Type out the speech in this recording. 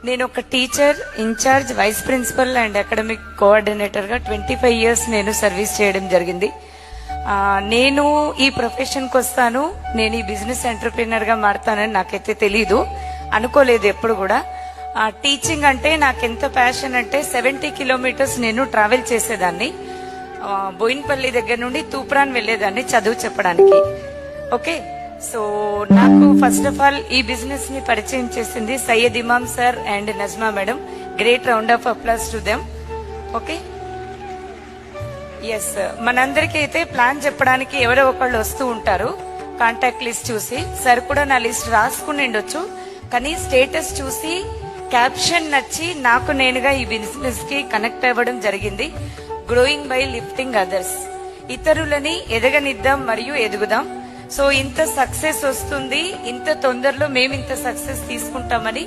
నేను ఒక teacher, incharge, vice principal and academic coordinator గా 25 years నేను సర్వీస్ చేయడం జరిగింది. నేను ఈ ప్రొఫెషన్కి వస్తాను, నేను ఈ బిజినెస్ ఎంటర్ప్రీనర్ గా మారుతానని నాకైతే తెలీదు, అనుకోలేదు ఎప్పుడు కూడా. టీచింగ్ అంటే నాకు ఎంత ప్యాషన్ అంటే 70 kilometers నేను ట్రావెల్ చేసేదాన్ని. బోయిన్పల్లి దగ్గర నుండి తూప్రాన్ వెళ్లేదాన్ని చదువు చెప్పడానికి. ఓకే, సో నాకు ఫస్ట్ ఆఫ్ ఆల్ ఈ బిజినెస్ ని పరిచయం చేసింది Syed Imam sir and Najma madam. Great round of applause to them. Okay, yes, మనందరికీ అయితే ప్లాన్ చెప్పడానికి ఎవరో ఒకళ్ళు వస్తూ ఉంటారు. కాంటాక్ట్ లిస్ట్ చూసి సార్ కూడా నా లిస్ట్ రాసుకుని ఉండొచ్చు, కానీ స్టేటస్ చూసి క్యాప్షన్ నచ్చి నాకు నేనుగా ఈ బిజినెస్ కి కనెక్ట్ అవ్వడం జరిగింది. గ్రోయింగ్ బై లిఫ్టింగ్ అదర్స్, ఇతరులని ఎదగనిద్దాం మరియు ఎదుగుదాం. సో ఇంత సక్సెస్ వస్తుంది, ఇంత తొందరలో మేము ఇంత సక్సెస్ తీసుకుంటామని